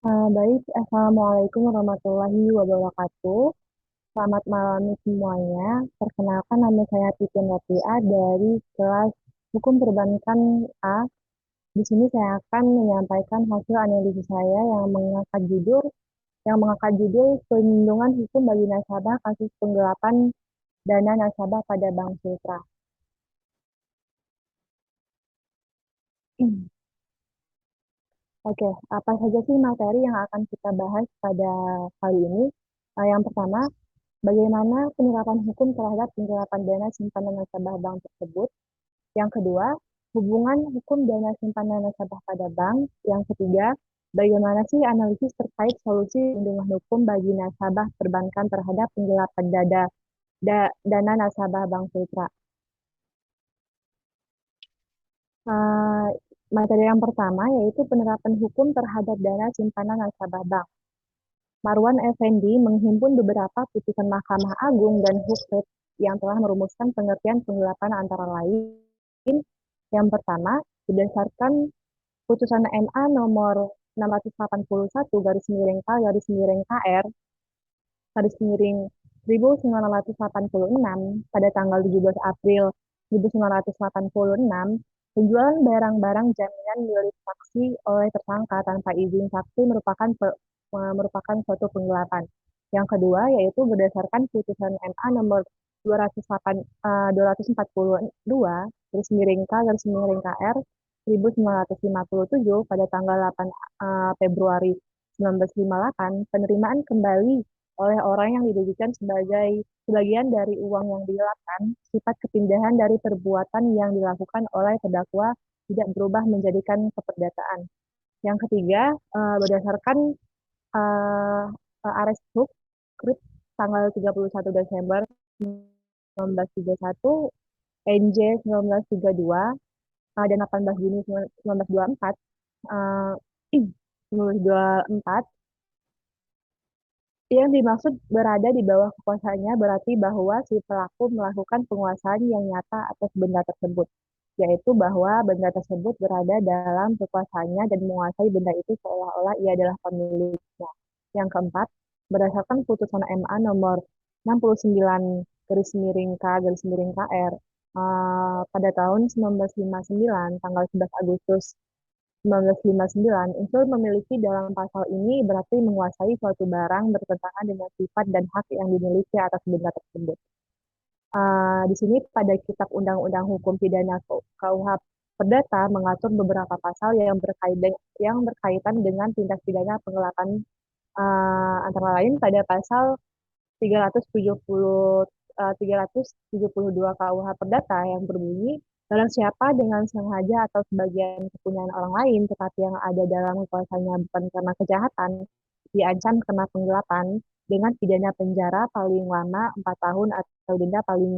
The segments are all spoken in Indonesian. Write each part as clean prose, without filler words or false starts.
Baik, Assalamualaikum warahmatullahi wabarakatuh. Selamat malam semuanya. Perkenalkan nama saya Titin Rofiah dari kelas Hukum Perbankan A. Di sini saya akan menyampaikan hasil analisis saya yang mengangkat judul Perlindungan Hukum bagi Nasabah Kasus Penggelapan Dana Nasabah pada Bank Sultra. Oke, apa saja sih materi yang akan kita bahas pada kali ini? Yang pertama, bagaimana penerapan hukum terhadap penggelapan dana simpanan nasabah bank tersebut? Yang kedua, hubungan hukum dana simpanan nasabah pada bank. Yang ketiga, bagaimana sih analisis terkait solusi perlindungan hukum bagi nasabah perbankan terhadap penggelapan dana nasabah Bank Sultra? Eh, Materi yang pertama yaitu penerapan hukum terhadap dana simpanan nasabah bank. Marwan Effendi menghimpun beberapa putusan Mahkamah Agung dan Hukvet yang telah merumuskan pengertian penggelapan antara lain. Yang pertama, berdasarkan putusan MA nomor 681 garis miring K garis miring KR garis miring 1986 pada tanggal 17 April 1986, penjualan barang-barang jaminan milik saksi oleh tersangka tanpa izin saksi merupakan suatu penggelapan. Yang kedua yaitu berdasarkan putusan MA nomor 242 garis miring K garis miring KR 1957 pada tanggal 8 Februari 1958, penerimaan kembali oleh orang yang didudukan sebagai sebagian dari uang yang digelapkan, sifat kepindahan dari perbuatan yang dilakukan oleh terdakwa tidak berubah menjadikan keperdataan. Yang ketiga, berdasarkan uh, Ares Hook, Krip, tanggal 31 Desember 1931, NJ 1932, dan 18 Juni 1924, uh, 1924, yang dimaksud berada di bawah kekuasaannya berarti bahwa si pelaku melakukan penguasaan yang nyata atas benda tersebut, yaitu bahwa benda tersebut berada dalam kekuasaannya dan menguasai benda itu seolah-olah ia adalah pemiliknya. Yang keempat, berdasarkan putusan MA nomor 69 garis miring K garis miring KR pada tahun 1959, tanggal 11 Agustus 1959, unsur memiliki dalam pasal ini berarti menguasai suatu barang bertentangan dengan sifat dan hak yang dimiliki atas benda tersebut. Di sini pada Kitab Undang-Undang Hukum Pidana KUH Perdata mengatur beberapa pasal yang berkaitan dengan tindak pidana penggelapan, antara lain pada pasal 370 372 KUH Perdata yang berbunyi, barang siapa dengan sengaja atau sebagian kepunyaan orang lain tetapi yang ada dalam kuasanya bukan karena kejahatan, diancam kena penggelapan dengan pidana penjara paling lama 4 tahun atau denda paling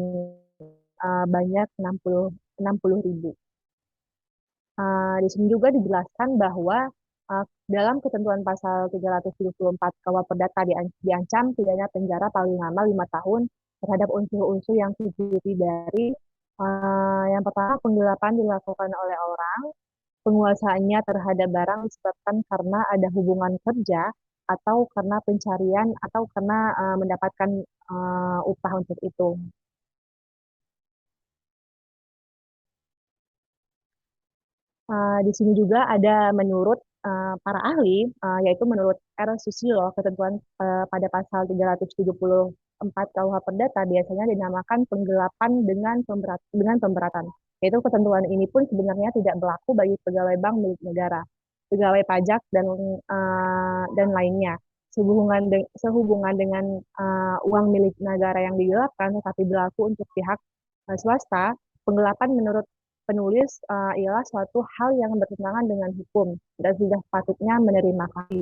banyak 60 ribu. Di sini juga dijelaskan bahwa dalam ketentuan pasal 374 KUH Perdata diancam pidana penjara paling lama 5 tahun terhadap unsur-unsur yang terdiri dari yang pertama, penggelapan dilakukan oleh orang, penguasaannya terhadap barang disebabkan karena ada hubungan kerja atau karena pencarian atau karena mendapatkan upah untuk itu. Di sini juga ada menurut para ahli, yaitu menurut R. Susilo, ketentuan pada pasal 374 KUH Perdata biasanya dinamakan penggelapan dengan pemberatan. Yaitu ketentuan ini pun sebenarnya tidak berlaku bagi pegawai bank milik negara, pegawai pajak dan lainnya. Sehubungan dengan uang milik negara yang digelapkan, tetapi berlaku untuk pihak swasta, penggelapan menurut penulis ialah suatu hal yang bertentangan dengan hukum dan sudah patutnya menerima kasih.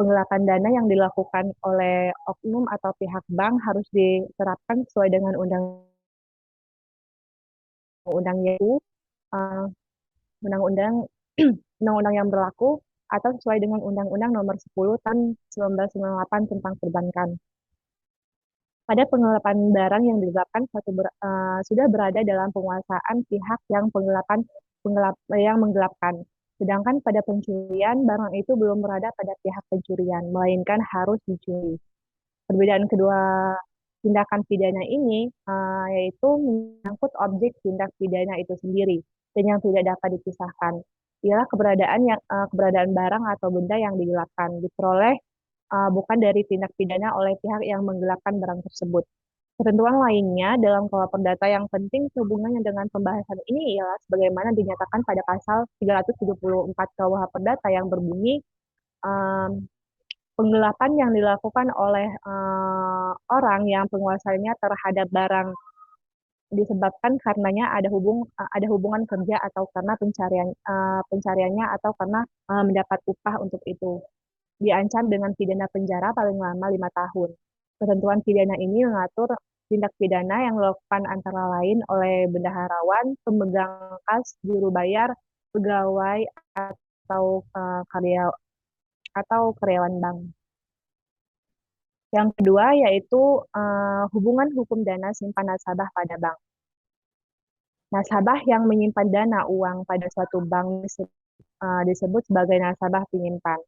Penggelapan dana yang dilakukan oleh oknum atau pihak bank harus diterapkan sesuai dengan undang-undang yaitu uh, undang-undang undang-undang yang berlaku atau sesuai dengan Undang-Undang Nomor 10 Tahun 1998 tentang perbankan. Pada penggelapan barang yang digelapkan sudah berada dalam penguasaan pihak yang yang menggelapkan. Sedangkan pada pencurian, barang itu belum berada pada pihak pencurian, melainkan harus dicuri. Perbedaan kedua tindakan pidana ini yaitu menyangkut objek tindak pidana itu sendiri dan yang tidak dapat dipisahkan ialah keberadaan barang atau benda yang digelapkan diperoleh bukan dari tindak pidana oleh pihak yang menggelapkan barang tersebut. Ketentuan lainnya dalam KUHP Perdata yang penting sehubungannya dengan pembahasan ini ialah sebagaimana dinyatakan pada pasal 374 KUH Perdata yang berbunyi um, penggelapan yang dilakukan oleh orang yang penguasanya terhadap barang disebabkan karenanya ada hubungan kerja atau karena pencariannya atau karena mendapat upah untuk itu diancam dengan pidana penjara paling lama 5 tahun. Ketentuan pidana ini mengatur tindak pidana yang dilakukan antara lain oleh bendaharawan, pemegang kas, juru bayar, pegawai atau karya atau karyawan bank. Yang kedua yaitu hubungan hukum dana simpan nasabah pada bank. Nasabah yang menyimpan dana uang pada suatu bank disebut sebagai nasabah penyimpan.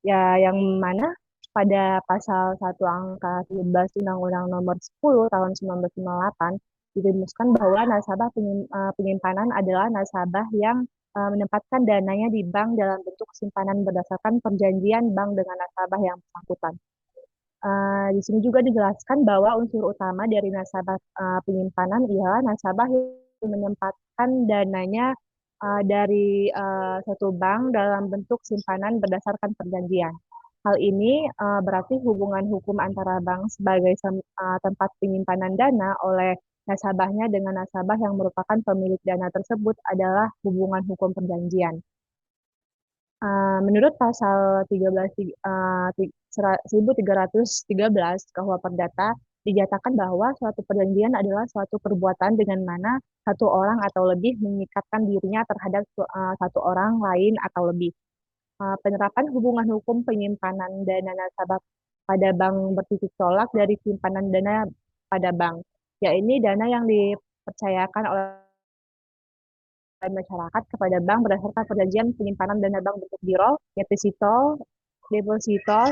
Ya, yang mana pada pasal 1 angka 13 Undang-Undang Nomor 10 tahun 1958 dirumuskan bahwa nasabah penyimpanan adalah nasabah yang menempatkan dananya di bank dalam bentuk simpanan berdasarkan perjanjian bank dengan nasabah yang bersangkutan. Di sini juga dijelaskan bahwa unsur utama dari nasabah penyimpanan ialah nasabah yang menempatkan dananya dari satu bank dalam bentuk simpanan berdasarkan perjanjian. Hal ini berarti hubungan hukum antara bank sebagai tempat penyimpanan dana oleh nasabahnya dengan nasabah yang merupakan pemilik dana tersebut adalah hubungan hukum perjanjian. Menurut pasal 1313 KUH Perdata dinyatakan bahwa suatu perjanjian adalah suatu perbuatan dengan mana satu orang atau lebih mengikatkan dirinya terhadap satu orang lain atau lebih. Penerapan hubungan hukum penyimpanan dana nasabah pada bank bertitik tolak dari simpanan dana pada bank, yaitu dana yang dipercayakan oleh masyarakat kepada bank berdasarkan perjanjian penyimpanan dana bank bentuk biro, deposito,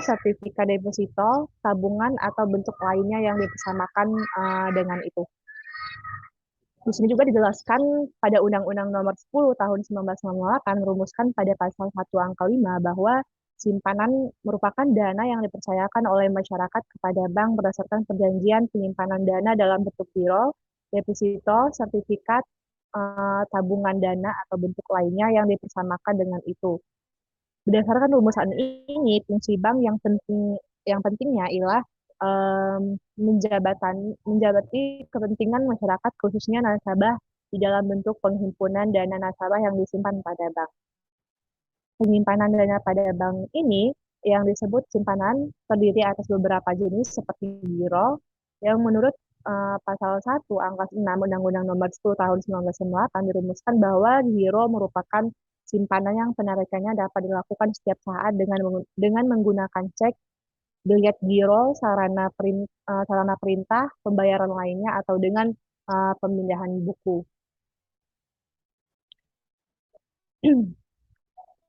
sertifikat deposito, tabungan atau bentuk lainnya yang dipersamakan dengan itu. Di sini juga dijelaskan pada Undang-Undang Nomor 10 Tahun 1998 merumuskan pada pasal 1 angka 5 bahwa simpanan merupakan dana yang dipercayakan oleh masyarakat kepada bank berdasarkan perjanjian penyimpanan dana dalam bentuk biro, deposito, sertifikat, tabungan dana atau bentuk lainnya yang dipersamakan dengan itu. Berdasarkan rumusan ini, fungsi bank yang pentingnya ialah menjabati kepentingan masyarakat khususnya nasabah di dalam bentuk penghimpunan dana nasabah yang disimpan pada bank. Penyimpanan dana pada bank ini yang disebut simpanan terdiri atas beberapa jenis seperti giro yang menurut pasal 1 angka 6 Undang-Undang Nomor 10 Tahun 1998 dirumuskan bahwa giro merupakan simpanan yang penarikannya dapat dilakukan setiap saat dengan menggunakan cek, biliet giro, sarana perintah, pembayaran lainnya atau dengan pemindahan buku.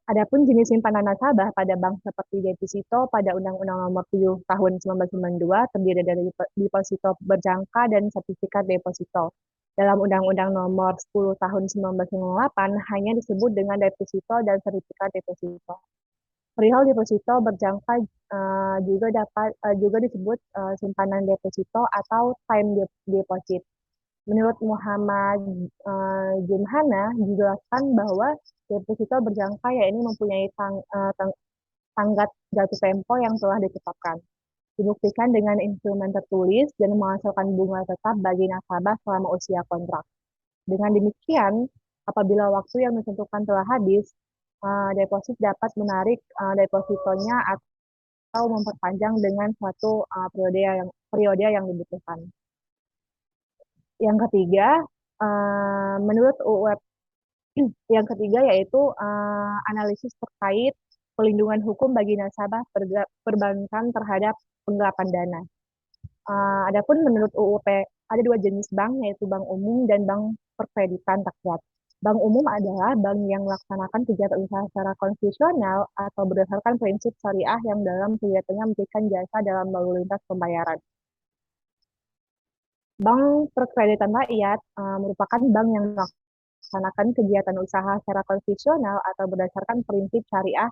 Adapun jenis simpanan nasabah pada bank seperti deposito pada Undang-Undang Nomor 7 Tahun 1992 terdiri dari deposito berjangka dan sertifikat deposito. Dalam Undang-Undang Nomor 10 Tahun 1998 hanya disebut dengan deposito dan sertifikat deposito. Perihal deposito berjangka juga disebut simpanan deposito atau time deposit. Menurut Muhammad Jumhana dijelaskan bahwa deposito berjangka ini mempunyai tanggat jatuh tempo yang telah ditetapkan. Dibuktikan dengan instrumen tertulis dan menghasilkan bunga tetap bagi nasabah selama usia kontrak. Dengan demikian, apabila waktu yang ditentukan telah habis, deposit dapat menarik depositonya atau memperpanjang dengan suatu periode yang dibutuhkan. Yang ketiga, menurut UU yang ketiga yaitu analisis terkait pelindungan hukum bagi nasabah perbankan terhadap penggelapan dana. Adapun menurut UUP ada dua jenis bank yaitu bank umum dan bank perkreditan rakyat. Bank umum adalah bank yang melaksanakan kegiatan usaha secara konstitusional atau berdasarkan prinsip syariah yang dalam kegiatannya memberikan jasa dalam lalu lintas pembayaran. Bank Perkreditan Rakyat merupakan bank yang melaksanakan kegiatan usaha secara konstitusional atau berdasarkan prinsip syariah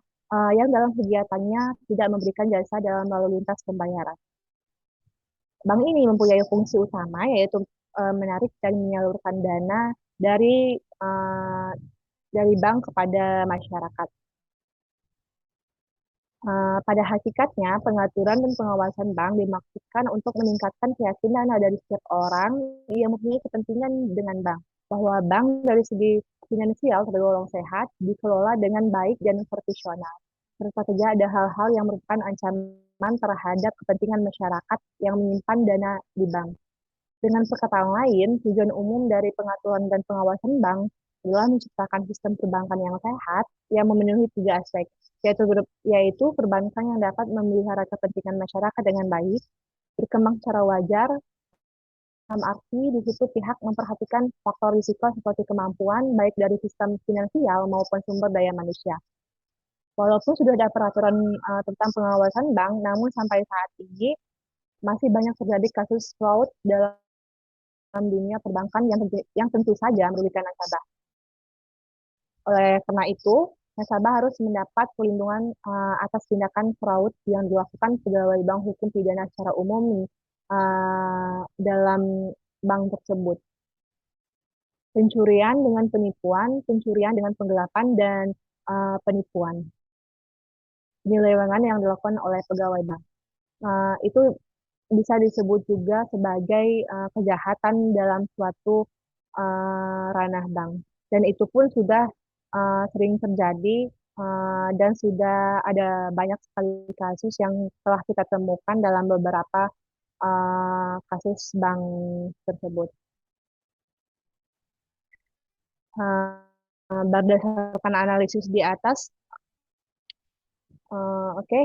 yang dalam kegiatannya tidak memberikan jasa dalam lalu lintas pembayaran. Bank ini mempunyai fungsi utama yaitu menarik dan menyalurkan dana dari uh, dari bank kepada masyarakat. Pada hakikatnya, pengaturan dan pengawasan bank dimaksudkan untuk meningkatkan keyakinan dari setiap orang yang mempunyai kepentingan dengan bank, bahwa bank dari segi finansial tergolong sehat, dikelola dengan baik dan profesional. Serta saja ada hal-hal yang merupakan ancaman terhadap kepentingan masyarakat yang menyimpan dana di bank. Dengan perkataan lain, tujuan umum dari pengaturan dan pengawasan bank adalah menciptakan sistem perbankan yang sehat yang memenuhi tiga aspek, yaitu perbankan yang dapat memelihara kepentingan masyarakat dengan baik, berkembang secara wajar, dalam arti di situ pihak memperhatikan faktor risiko seperti kemampuan baik dari sistem finansial maupun sumber daya manusia. Walaupun sudah ada peraturan tentang pengawasan bank, namun sampai saat ini masih banyak terjadi kasus fraud dalam dunia perbankan yang tentu saja merugikan nasabah. Oleh karena itu, nasabah harus mendapat perlindungan atas tindakan fraud yang dilakukan pegawai bank hukum pidana secara umum dalam bank tersebut. Pencurian dengan penipuan, pencurian dengan penggelapan, dan penipuan. Penyelewengan yang dilakukan oleh pegawai bank. Itu bisa disebut juga sebagai kejahatan dalam suatu ranah bank. Dan itu pun sudah sering terjadi dan sudah ada banyak sekali kasus yang telah kita temukan dalam beberapa kasus bank tersebut. Berdasarkan analisis di atas, oke,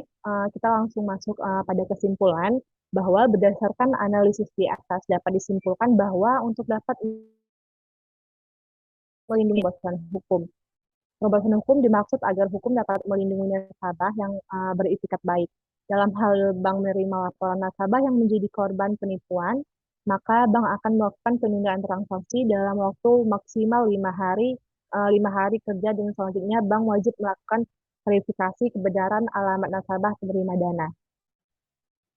kita langsung masuk pada kesimpulan bahwa berdasarkan analisis di atas dapat disimpulkan bahwa untuk dapat melindungi pembobosan hukum. Pembobosan hukum dimaksud agar hukum dapat melindungi nasabah yang beritikat baik. Dalam hal bank menerima laporan nasabah yang menjadi korban penipuan, maka bank akan melakukan penundaan transaksi dalam waktu maksimal 5 hari, 5 hari kerja, dan selanjutnya bank wajib melakukan verifikasi kebenaran alamat nasabah penerima dana.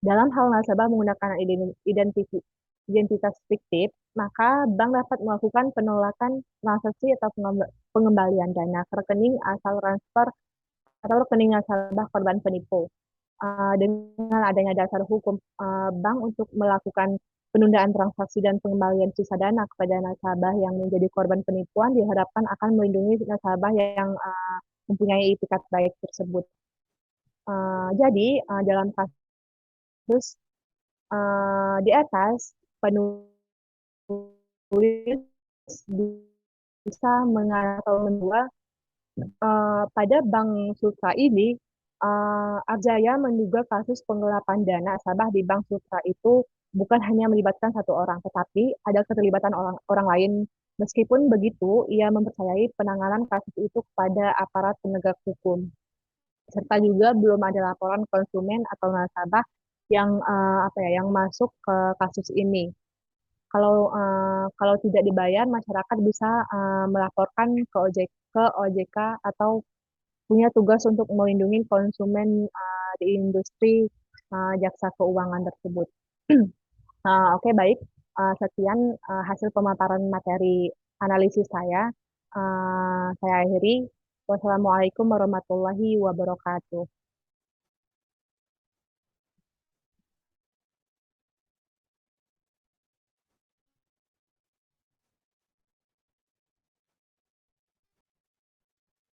Dalam hal nasabah menggunakan identitas fiktif, maka bank dapat melakukan penolakan transaksi atau pengembalian dana ke rekening asal transfer atau rekening nasabah korban penipu. Dengan adanya dasar hukum bank untuk melakukan penundaan transaksi dan pengembalian sisa dana kepada nasabah yang menjadi korban penipuan diharapkan akan melindungi nasabah yang mempunyai itikat baik tersebut. Jadi dalam kasus di atas, penulis bisa mengatakan bahwa pada Bank Sutra ini, Arjaya menduga kasus penggelapan dana nasabah di Bank Sutra itu bukan hanya melibatkan satu orang, tetapi ada keterlibatan orang lain. Meskipun begitu, ia mempercayai penanganan kasus itu kepada aparat penegak hukum. Serta juga belum ada laporan konsumen atau nasabah yang masuk ke kasus ini. Kalau tidak dibayar, masyarakat bisa melaporkan ke OJK atau punya tugas untuk melindungi konsumen di industri jasa keuangan tersebut. Oke, baik. Sekian hasil pemaparan materi analisis saya. Saya akhiri. Wassalamualaikum warahmatullahi wabarakatuh.